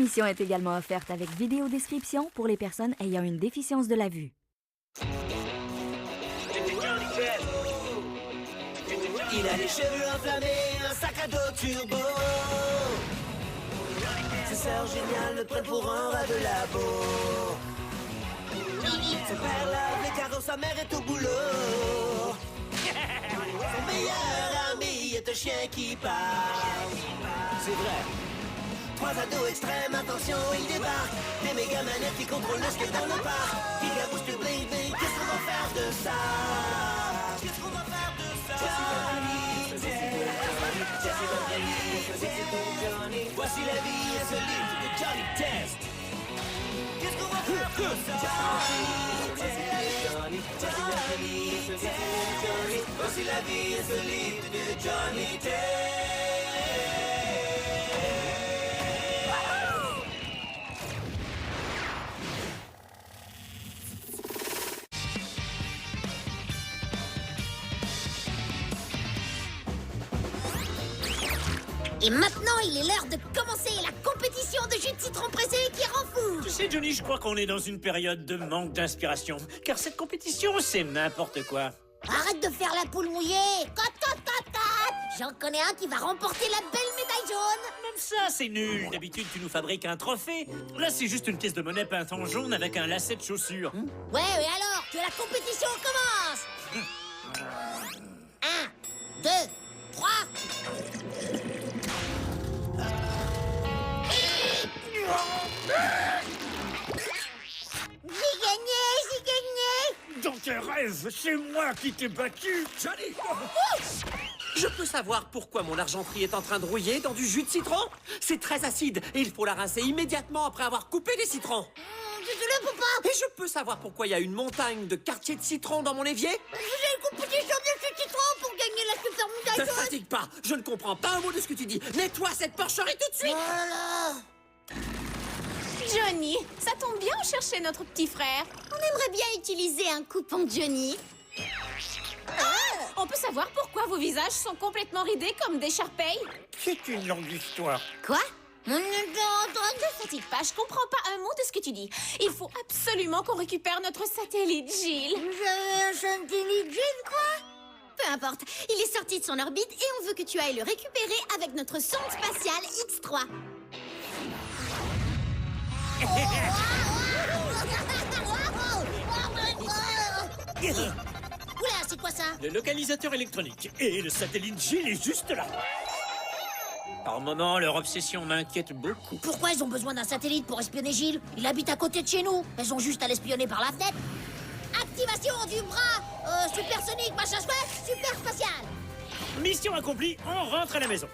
émission est également offerte avec vidéo description pour les personnes ayant une déficience de la vue. Il a les cheveux enflammés, un sac à dos turbo. Ses sœurs géniales le prennent pour un rat de labo. Son père lave les carreaux, sa mère est au boulot. Son meilleur ami est un chien qui parle. C'est vrai. Trois ados extrêmes, attention, ils débarquent. Des méga manettes qui contrôlent le skate dans le parc. Giga boost le bling bling, qu'est-ce qu'on va faire de ça? Qu'est-ce qu'on va faire de ça? Voici la vie insolite de Johnny Test. Qu'est-ce qu'on va faire de ça? Voici la vie insolite de Johnny Test. Et maintenant, il est l'heure de commencer la compétition de jus de citron pressé qui rend fou. Tu sais, Johnny, je crois qu'on est dans une période de manque d'inspiration. Car cette compétition, c'est n'importe quoi. Arrête de faire la poule mouillée. Cote. J'en connais un qui va remporter la belle médaille jaune. Même ça, c'est nul. D'habitude, tu nous fabriques un trophée. Là, c'est juste une pièce de monnaie peinte en jaune avec un lacet de chaussure. Ouais, et alors, que la compétition commence. 1, 2, 3... J'ai gagné. Dans tes rêves, c'est moi qui t'ai battu, Johnny. Je peux savoir pourquoi mon argenterie est en train de rouiller dans du jus de citron? C'est très acide et il faut la rincer immédiatement après avoir coupé les citrons. Désolé, papa. Et je peux savoir pourquoi il y a une montagne de quartiers de citron dans mon évier? Vous avez une compétition de jus de citron pour gagner la super Ne médaille te jaune. fatigue pas, je ne comprends pas un mot de ce que tu dis. Nettoie cette porcherie tout de suite. Voilà. Johnny, ça tombe bien, on cherchait notre petit frère. On aimerait bien utiliser un coupon Johnny. On peut savoir pourquoi vos visages sont complètement ridés comme des charpeilles? C'est une longue histoire. Quoi? On était en train Ne te fatigue pas, je comprends pas un mot de ce que tu dis. Il faut absolument qu'on récupère notre satellite, Gilles. Vous avez un satellite Gilles, quoi? Peu importe, il est sorti de son orbite et on veut que tu ailles le récupérer avec notre sonde spatiale X3. Oula, c'est quoi ça? Le localisateur électronique. Et le satellite Gilles est juste là. Par moment, leur obsession m'inquiète beaucoup. Pourquoi ils ont besoin d'un satellite pour espionner Gilles? Il habite à côté de chez nous. Elles ont juste à l'espionner par la fenêtre. Activation du bras supersonique, machin chouette, super spatial. Mission accomplie, on rentre à la maison.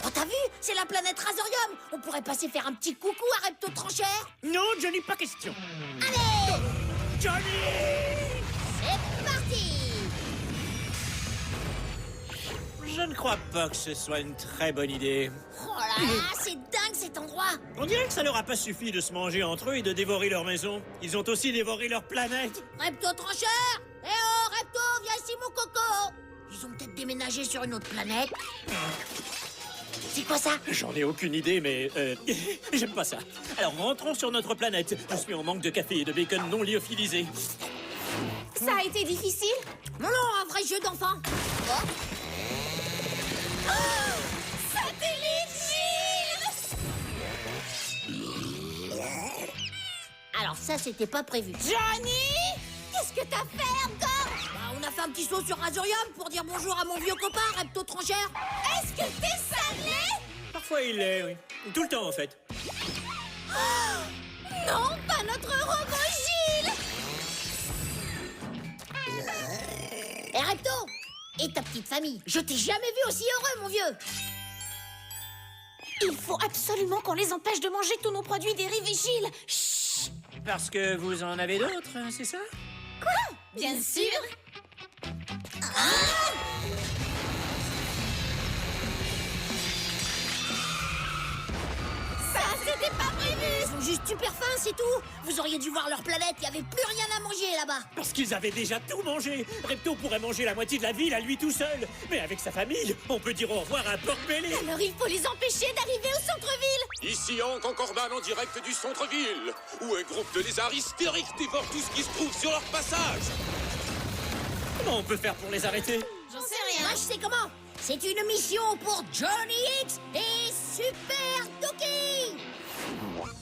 Oh, t'as vu? C'est la planète Razorium. On pourrait passer faire un petit coucou à Repto Trancheur. Non, Johnny, pas question. Allez, Johnny! c'est parti. Je ne crois pas que ce soit une très bonne idée. Oh là là, c'est dingue cet endroit. On dirait que ça leur a pas suffi de se manger entre eux et de dévorer leur maison. Ils ont aussi dévoré leur planète. Repto Trancheur. Eh oh, Repto, viens ici mon coco. Ils ont peut-être déménagé sur une autre planète. C'est quoi ça? J'en ai aucune idée, mais j'aime pas ça. Alors rentrons sur notre planète. Je suis en manque de café et de bacon non lyophilisé. Ça a été difficile? Non, un vrai jeu d'enfant. Satellite Gilles! Alors ça, c'était pas prévu. Johnny! Qu'est-ce que t'as fait encore? Bah, on a fait un petit saut sur Razorium pour dire bonjour à mon vieux copain, Repto Trancheur. Est-ce que t'es salé? Parfois il l'est, oui. Tout le temps, en fait. Non, pas notre robot Gilles! Et Repto, et ta petite famille, je t'ai jamais vu aussi heureux, mon vieux. Il faut absolument qu'on les empêche de manger tous nos produits dérivés, Gilles. Chut! Parce que vous en avez d'autres, hein, c'est ça? Bien sûr! Ça, c'était pas prévu! ont juste super faim, c'est tout. Vous auriez dû voir leur planète, il n'y avait plus rien à manger là-bas. Parce qu'ils avaient déjà tout mangé. Repto pourrait manger la moitié de la ville à lui tout seul. Mais avec sa famille, on peut dire au revoir à Pork Belly. Alors il faut les empêcher d'arriver au centre-ville. Ici Hank Encorman en direct du centre-ville, où un groupe de lézards hystériques dévore tout ce qui se trouve sur leur passage. Comment on peut faire pour les arrêter? J'en sais rien. Moi, je sais comment. C'est une mission pour Johnny X et Super Dookie.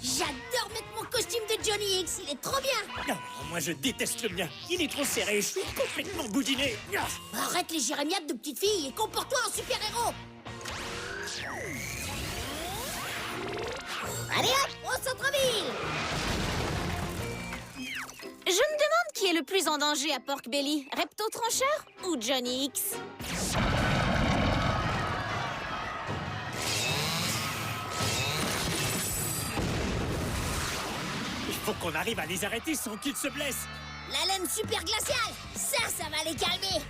J'adore mettre mon costume de Johnny X, il est trop bien. Ah, moi, je déteste le mien. Il est trop serré, je suis complètement boudiné. Ah. Arrête les jérémiades de petite fille et comporte-toi en super-héros. Allez hop, au centre-ville. Je me demande qui est le plus en danger à Pork Belly, Repto Trancheur ou Johnny X? Il faut qu'on arrive à les arrêter sans qu'ils se blessent. La laine super glaciale, ça va les calmer.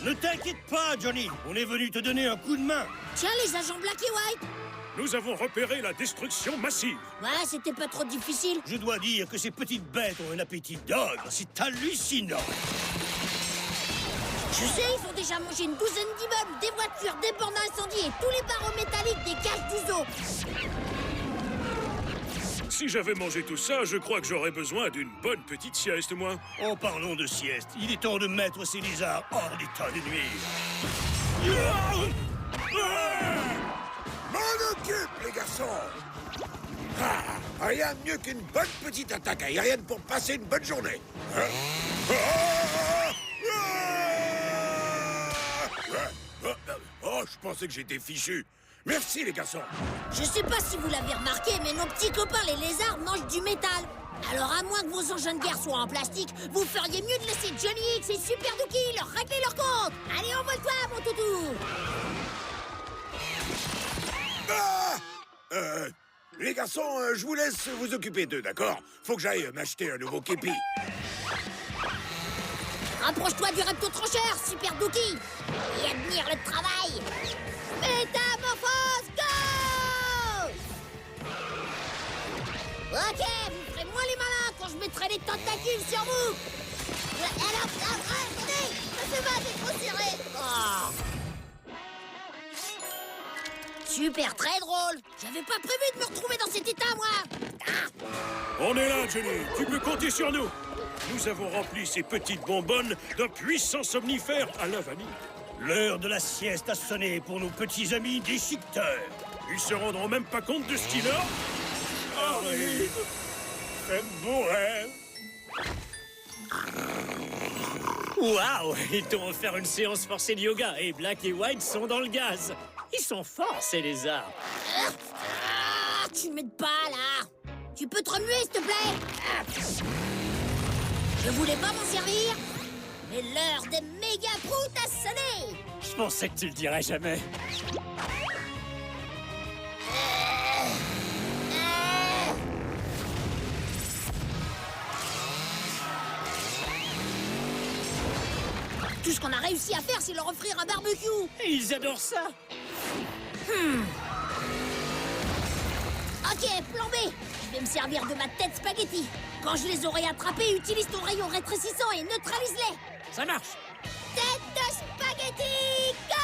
Ne t'inquiète pas, Johnny. On est venu te donner un coup de main. Tiens les agents Black et White. Nous avons repéré la destruction massive. Ouais, c'était pas trop difficile. Je dois dire que ces petites bêtes ont un appétit d'ogre. C'est hallucinant. Je sais, ils ont déjà mangé une douzaine d'immeubles, des voitures, des bornes d'incendie et tous les barreaux métalliques des cages du zoo. Si j'avais mangé tout ça, je crois que j'aurais besoin d'une bonne petite sieste, moi. En parlant de sieste, il est temps de mettre ces lézards hors d'état de nuire. M'en occupe, les garçons. Rien de mieux qu'une bonne petite attaque aérienne pour passer une bonne journée. Oh, je pensais que j'étais fichu. Merci, les garçons. Je sais pas si vous l'avez remarqué, mais nos petits copains les lézards mangent du métal. Alors à moins que vos engins de guerre soient en plastique, vous feriez mieux de laisser Johnny X et Super Dookie leur régler leur compte. Allez, envole-toi, mon toutou. Les garçons, je vous laisse vous occuper d'eux, d'accord? Faut que j'aille m'acheter un nouveau képi. Rapproche-toi du Repto Trancheur, Super Dookie. Et admire le travail. Métamorphose, go! Ok, vous ferez moins les malins quand je mettrai les tentacules sur vous. Alors, attendez, ça se va, c'est trop serré. Oh. Super, très drôle. J'avais pas prévu de me retrouver dans cet état, moi. Ah. On est là, Johnny. Tu peux compter sur nous. Nous avons rempli ces petites bonbonnes d'un puissant somnifère à la vanille. L'heure de la sieste a sonné pour nos petits amis déchiqueteurs. Ils se rendront même pas compte de ce qu'il a. Arrive. Faites beau rêve. Waouh, ils t'ont offert une séance forcée de yoga et Black et White sont dans le gaz. Ils sont forts, ces lézards. Ah, tu m'aides pas, là. Tu peux te remuer, s'il te plaît? Ah. Je voulais pas m'en servir, mais l'heure des méga proutes a sonné. Je pensais que tu le dirais jamais. Tout ce qu'on a réussi à faire, c'est leur offrir un barbecue. Et ils adorent ça. Ok, plan B. Je vais me servir de ma tête spaghetti. Quand je les aurai attrapés, utilise ton rayon rétrécissant et neutralise-les. Ça marche. Tête de spaghetti, go!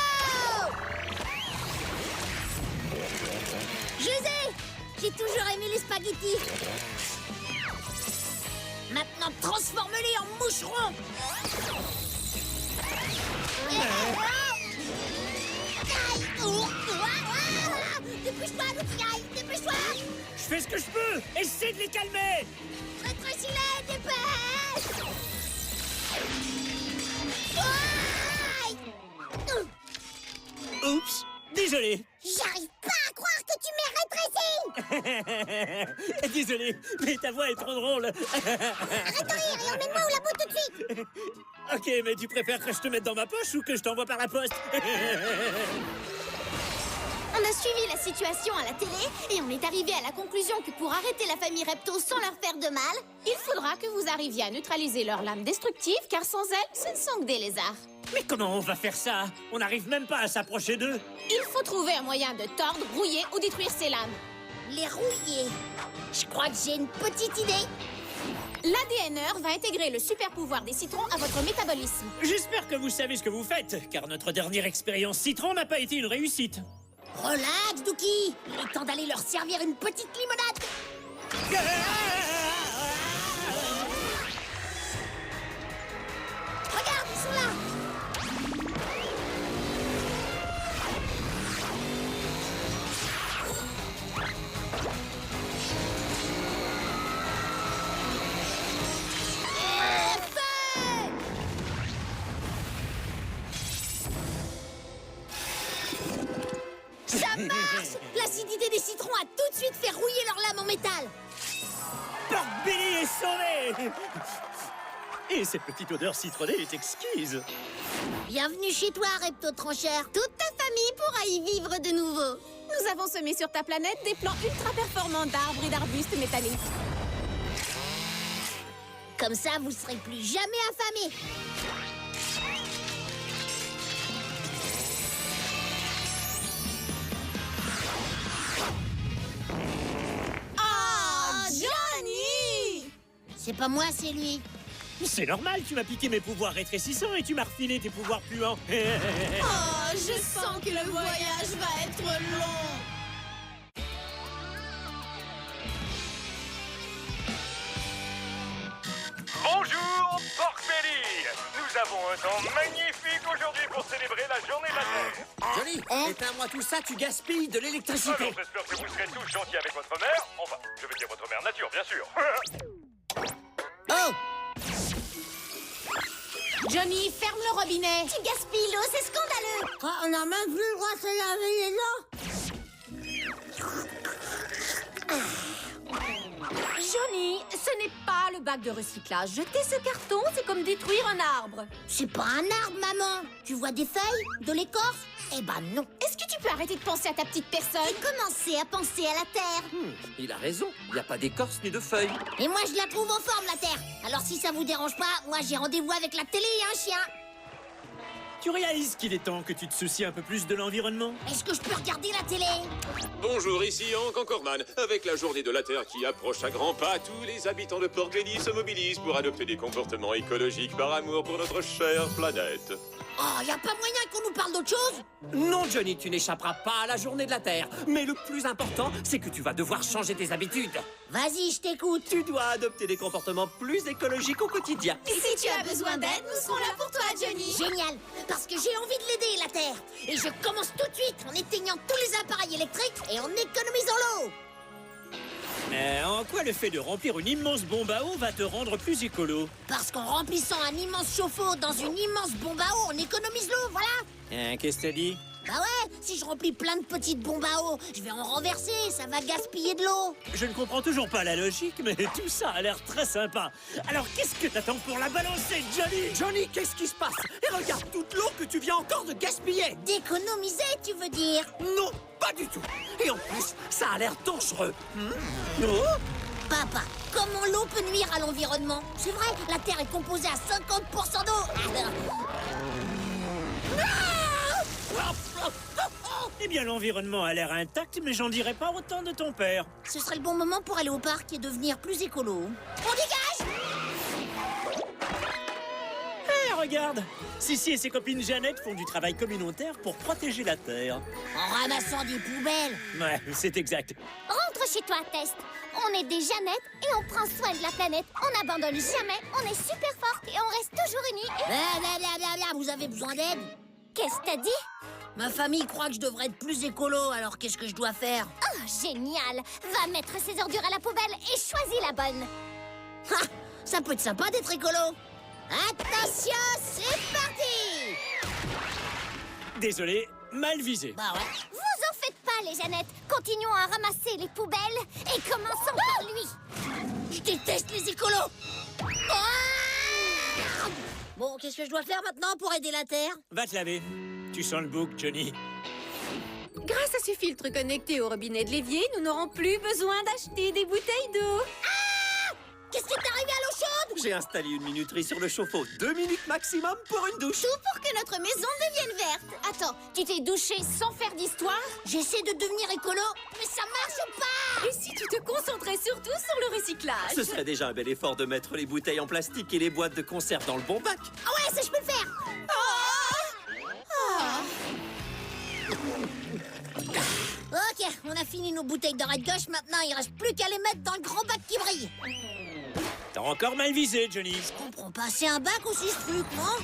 Je les ai. J'ai toujours aimé les spaghettis. Maintenant, transforme-les en moucherons. Dépêche-toi, Lucky, dépêche-toi. Je fais ce que je peux. Essaie de les calmer. Rétrécis-les, dépêche. Oups, désolé. J'arrive pas à croire que tu m'aies rétréci. Désolé, mais ta voix est trop drôle. Arrête de rire et emmène-moi au labo tout de suite. Ok, mais tu préfères que je te mette dans ma poche ou que je t'envoie par la poste? On a suivi la situation à la télé et on est arrivé à la conclusion que pour arrêter la famille Repto sans leur faire de mal, il faudra que vous arriviez à neutraliser leurs lames destructives, car sans elles, ce ne sont que des lézards. Mais comment on va faire ça? On n'arrive même pas à s'approcher d'eux. Il faut trouver un moyen de tordre, rouiller ou détruire ces lames. Les rouiller. Je crois que j'ai une petite idée. L'ADNeur va intégrer le super pouvoir des citrons à votre métabolisme. J'espère que vous savez ce que vous faites, car notre dernière expérience citron n'a pas été une réussite. Relax, Dookie. Il est temps d'aller leur servir une petite limonade. Regarde, ils sont là. Ça marche! L'acidité des citrons a tout de suite fait rouiller leur lame en métal. Pork Belly est sauvé! Et cette petite odeur citronnée est exquise. Bienvenue chez toi, Repto Trancheur. Toute ta famille pourra y vivre de nouveau. Nous avons semé sur ta planète des plants ultra performants d'arbres et d'arbustes métalliques. Comme ça, vous serez plus jamais affamés. Oh, Johnny! C'est pas moi, c'est lui. C'est normal, tu m'as piqué mes pouvoirs rétrécissants et tu m'as refilé tes pouvoirs puants. Oh, je sens que le voyage va être long. Bonjour, Pork Belly. Nous avons un temps magnifique aujourd'hui pour célébrer la journée de la Terre. Johnny, éteins-moi tout ça, tu gaspilles de l'électricité. Alors j'espère que vous serez tous gentils avec votre mère. Enfin, je veux dire votre mère nature, bien sûr. Oh! Johnny, ferme le robinet. Tu gaspilles l'eau, c'est scandaleux. Oh, on a même plus le droit de se laver les dents. Johnny, ce n'est pas le bac de recyclage. Jeter ce carton, c'est comme détruire un arbre. C'est pas un arbre, maman. Tu vois des feuilles? De l'écorce? Eh ben non. Est-ce que tu peux arrêter de penser à ta petite personne? Et commencer à penser à la terre. Il a raison, il n'y a pas d'écorce ni de feuilles. Et moi, je la trouve en forme, la terre. Alors si ça vous dérange pas, moi j'ai rendez-vous avec la télé et un chien. Tu réalises qu'il est temps que tu te soucies un peu plus de l'environnement? Est-ce que je peux regarder la télé? Bonjour, ici Hank Anchorman. Avec la journée de la Terre qui approche à grands pas, tous les habitants de Pork Belly se mobilisent pour adopter des comportements écologiques par amour pour notre chère planète. Oh, y a pas moyen qu'on nous parle d'autre chose? Non, Johnny, tu n'échapperas pas à la journée de la Terre. Mais le plus important, c'est que tu vas devoir changer tes habitudes. Vas-y, je t'écoute. Tu dois adopter des comportements plus écologiques au quotidien. Si tu as besoin d'aide, nous serons là pour toi, Johnny. Génial, parce que j'ai envie de l'aider, la terre. Et je commence tout de suite en éteignant tous les appareils électriques et en économisant l'eau. En quoi le fait de remplir une immense bombe à eau va te rendre plus écolo? Parce qu'en remplissant un immense chauffe-eau dans une immense bombe à eau, on économise l'eau, voilà. Qu'est-ce que t'as dit? Bah ouais, si je remplis plein de petites bombes à eau, je vais en renverser, ça va gaspiller de l'eau. Je ne comprends toujours pas la logique, mais tout ça a l'air très sympa. Alors qu'est-ce que t'attends pour la balancer, Johnny? Johnny, qu'est-ce qui se passe? Et regarde toute l'eau que tu viens encore de gaspiller. D'économiser, tu veux dire? Non, pas du tout. Et en plus, ça a l'air dangereux. Papa, comment l'eau peut nuire à l'environnement? C'est vrai, la Terre est composée à 50% d'eau. Eh bien, l'environnement a l'air intact, mais j'en dirais pas autant de ton père. Ce serait le bon moment pour aller au parc et devenir plus écolo. On dégage! Eh, regarde! Sissi et ses copines Jeannette font du travail communautaire pour protéger la Terre. En ramassant des poubelles. Ouais, c'est exact. Rentre chez toi, Test. On est des Jeannettes et on prend soin de la planète. On n'abandonne jamais, on est super fortes et on reste toujours unis. Blablabla, vous avez besoin d'aide? Qu'est-ce que t'as dit? Ma famille croit que je devrais être plus écolo, alors qu'est-ce que je dois faire? Oh, génial! Va mettre ses ordures à la poubelle et choisis la bonne. Ha! Ça peut être sympa d'être écolo. Attention, c'est parti! Désolé, mal visé. Bah ouais. Vous en faites pas, les Jeannettes. Continuons à ramasser les poubelles et commençons par lui. Je déteste les écolos. Ah! Bon, qu'est-ce que je dois faire maintenant pour aider la Terre? Va te laver. Tu sens le bouc, Johnny. Grâce à ces filtres connectés au robinet de l'évier, nous n'aurons plus besoin d'acheter des bouteilles d'eau. Qu'est-ce qui t'est arrivé à l'eau chaude? J'ai installé une minuterie sur le chauffe-eau. 2 minutes maximum pour une douche. Tout pour que notre maison devienne verte. Attends, tu t'es douché sans faire d'histoire? J'essaie de devenir écolo, mais ça marche pas! Et si tu te concentrais surtout sur le recyclage? Ce serait déjà un bel effort de mettre les bouteilles en plastique et les boîtes de conserve dans le bon bac. Ah ouais, ça je peux le faire! Ok, on a fini nos bouteilles de Red Gauche, maintenant il reste plus qu'à les mettre dans le grand bac qui brille. T'as encore mal visé, Johnny. Je comprends pas, c'est un bac aussi ce truc, non?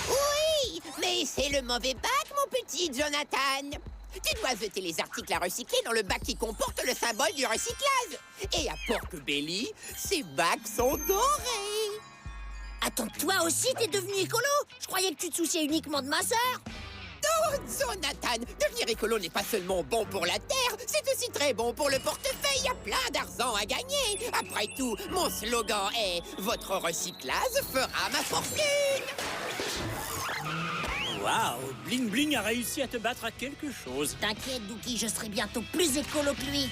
Oui, mais c'est le mauvais bac, mon petit Jonathan. Tu dois jeter les articles à recycler dans le bac qui comporte le symbole du recyclage. Et à Pork Belly, ces bacs sont dorés. Attends, toi aussi t'es devenu écolo? Je croyais que tu te souciais uniquement de ma sœur. Oh, Jonathan, devenir écolo n'est pas seulement bon pour la terre, c'est aussi très bon pour le portefeuille. Il y a plein d'argent à gagner. Après tout, mon slogan est « Votre recyclage fera ma fortune ». Waouh, Bling Bling a réussi à te battre à quelque chose. T'inquiète, Dookie, je serai bientôt plus écolo que lui.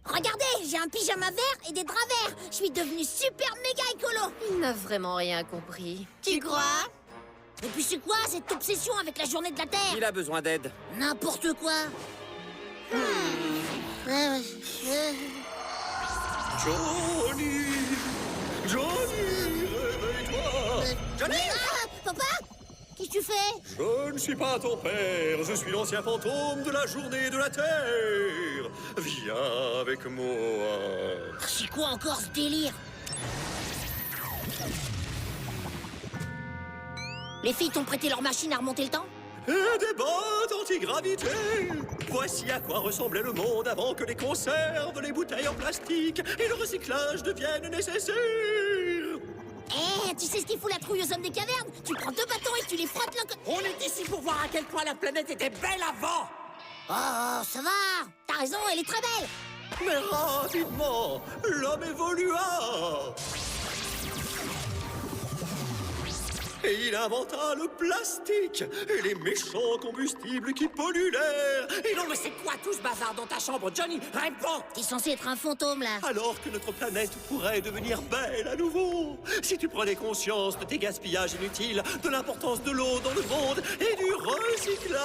Regardez, j'ai un pyjama vert et des draps verts. Je suis devenu super méga écolo. Il n'a vraiment rien compris. Tu crois? Et puis c'est quoi cette obsession avec la journée de la Terre? Il a besoin d'aide. N'importe quoi. Johnny! Johnny, réveille-toi! Johnny! Ah, papa? Qu'est-ce que tu fais? Je ne suis pas ton père, je suis l'ancien fantôme de la journée de la Terre. Viens avec moi. C'est quoi encore ce délire? Les filles t'ont prêté leur machine à remonter le temps? Et des bottes anti-gravité. Voici à quoi ressemblait le monde avant que les conserves, les bouteilles en plastique et le recyclage deviennent nécessaires. Eh, tu sais ce qu'il fout la trouille aux hommes des cavernes? Tu prends 2 bâtons et tu les frottes l'un côté. On est ici pour voir à quel point la planète était belle avant. Oh, ça va. T'as raison, elle est très belle. Mais rapidement, l'homme évolua. Et il inventa le plastique et les méchants combustibles qui polluent l'air. Et non, mais c'est quoi tout ce bazar dans ta chambre, Johnny? Réponds! T'es censé être un fantôme, là. Alors que notre planète pourrait devenir belle à nouveau. Si tu prenais conscience de tes gaspillages inutiles, de l'importance de l'eau dans le monde et du recyclage.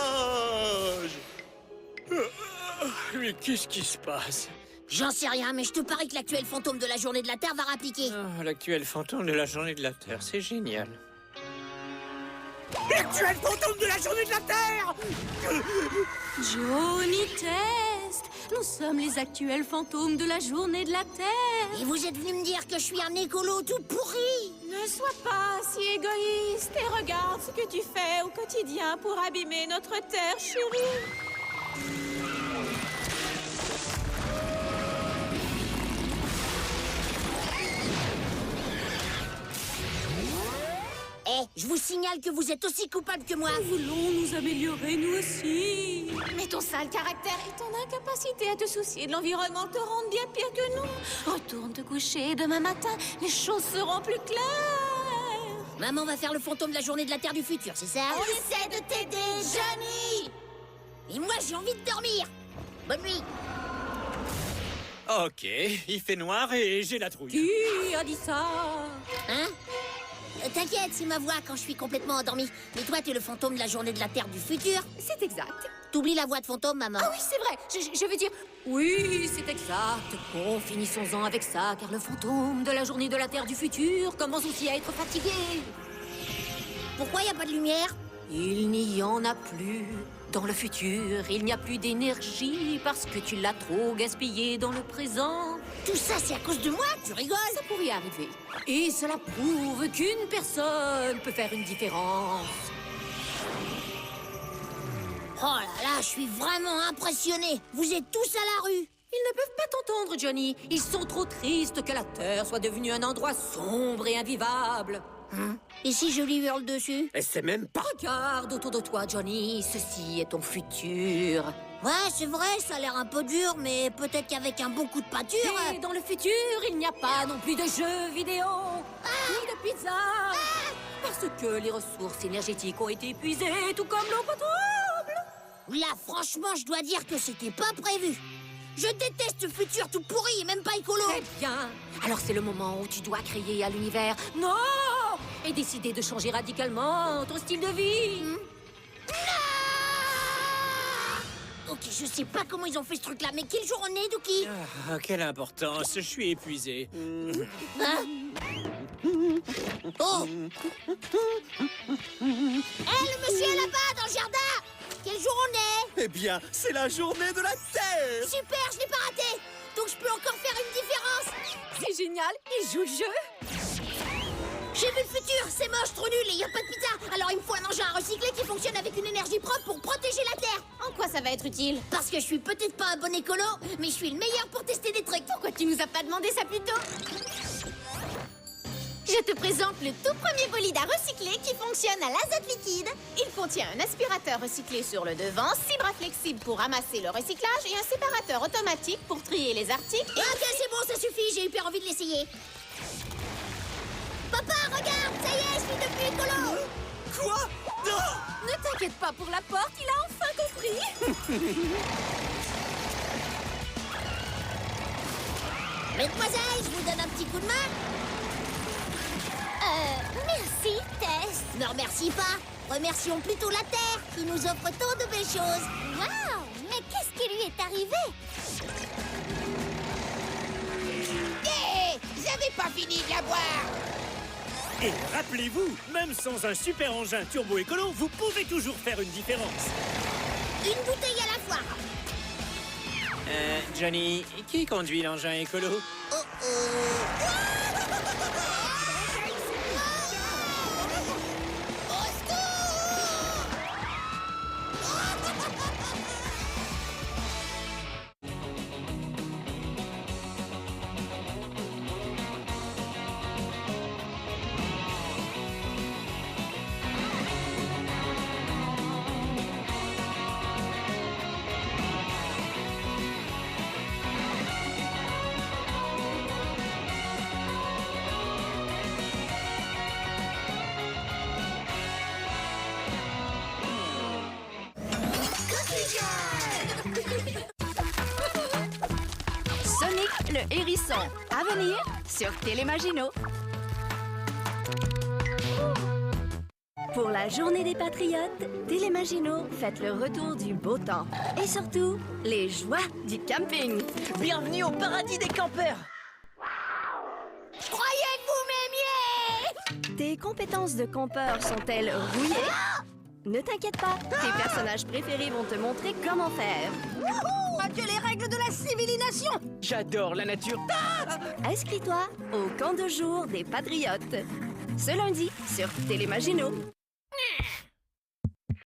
Mais qu'est-ce qui se passe? J'en sais rien, mais je te parie que l'actuel fantôme de la journée de la Terre va rappliquer. Ah, l'actuel fantôme de la journée de la Terre, c'est génial. L'actuel fantôme de la journée de la Terre! Johnny Test, nous sommes les actuels fantômes de la journée de la Terre. Et vous êtes venu me dire que je suis un écolo tout pourri? Ne sois pas si égoïste et regarde ce que tu fais au quotidien pour abîmer notre terre chérie. Eh, je vous signale que vous êtes aussi coupable que moi. Nous voulons nous améliorer, nous aussi. Mais ton sale caractère et ton incapacité à te soucier de l'environnement te rendent bien pire que nous. Retourne te coucher, demain matin, les choses seront plus claires. Maman va faire le fantôme de la journée de la Terre du futur, c'est ça? On essaie de t'aider, Johnny. Et moi, j'ai envie de dormir. Bonne nuit. Ok, il fait noir et j'ai la trouille. Qui a dit ça? Hein? T'inquiète, c'est ma voix quand je suis complètement endormie. Mais toi, t'es le fantôme de la journée de la Terre du futur. C'est exact. T'oublies la voix de fantôme, maman. Ah oui, c'est vrai. Je veux dire... Oui, c'est exact. Bon, finissons-en avec ça, car le fantôme de la journée de la Terre du futur commence aussi à être fatigué. Pourquoi y a pas de lumière? Il n'y en a plus. Dans le futur, il n'y a plus d'énergie parce que tu l'as trop gaspillé dans le présent. Tout ça, c'est à cause de moi? Tu rigoles? Ça pourrait arriver. Et cela prouve qu'une personne peut faire une différence. Oh là là, je suis vraiment impressionné. Vous êtes tous à la rue. Ils ne peuvent pas t'entendre, Johnny. Ils sont trop tristes que la Terre soit devenue un endroit sombre et invivable. Et si je lui hurle dessus? Et c'est même pas... Regarde autour de toi, Johnny. Ceci est ton futur. Ouais, c'est vrai, ça a l'air un peu dur, mais peut-être qu'avec un bon coup de peinture... Et dans le futur, il n'y a pas non plus de jeux vidéo, ni de pizza, parce que les ressources énergétiques ont été épuisées, tout comme l'eau potable. Là, franchement, je dois dire que c'était pas prévu. Je déteste ce futur tout pourri et même pas écolo. Très bien. Alors c'est le moment où tu dois crier à l'univers « Non !» et décider de changer radicalement ton style de vie. Ok, je sais pas comment ils ont fait ce truc-là, mais quel jour on est, Dookie? Ah, quelle importance, je suis épuisé. Hein? Oh! Hé, le monsieur là-bas, dans le jardin! Quel jour on est? Eh bien, c'est la journée de la Terre! Super, je l'ai pas raté! Donc je peux encore faire une différence! C'est génial, il joue le jeu. J'ai vu le futur, c'est moche, trop nul et y a pas de pizza! Alors il me faut un engin à recycler qui fonctionne avec une énergie propre pour protéger la Terre! En quoi ça va être utile? Parce que je suis peut-être pas un bon écolo, mais je suis le meilleur pour tester des trucs! Pourquoi tu nous as pas demandé ça plus tôt? Je te présente le tout premier bolide à recycler qui fonctionne à l'azote liquide. Il contient un aspirateur recyclé sur le devant, 6 bras flexibles pour ramasser le recyclage et un séparateur automatique pour trier les articles. Ok, c'est bon, ça suffit, j'ai hyper envie de l'essayer. Papa, regarde, ça y est, je suis devenu écolo. Quoi? Non! Ne t'inquiète pas pour la porte, il a enfin compris. Mesdemoiselles, je vous donne un petit coup de main. Merci, Test. Ne remercie pas. Remercions plutôt la Terre qui nous offre tant de belles choses. Waouh! Mais qu'est-ce qui lui est arrivé? Hé! J'avais pas fini de la boire! Et rappelez-vous, même sans un super engin turbo-écolo, vous pouvez toujours faire une différence. Une bouteille à la fois. Johnny, qui conduit l'engin écolo? Sonic le hérisson, à venir sur Télémagineau. Pour la journée des Patriotes, Télémagineau fête le retour du beau temps. Et surtout, les joies du camping. Bienvenue au paradis des campeurs. Croyez que vous m'aimiez! Tes compétences de campeur sont-elles rouillées? Ne t'inquiète pas, tes personnages préférés vont te montrer comment faire. Adieu les règles de la civilisation. J'adore la nature. Inscris-toi au camp de jour des Patriotes. Ce lundi sur Télémagineau.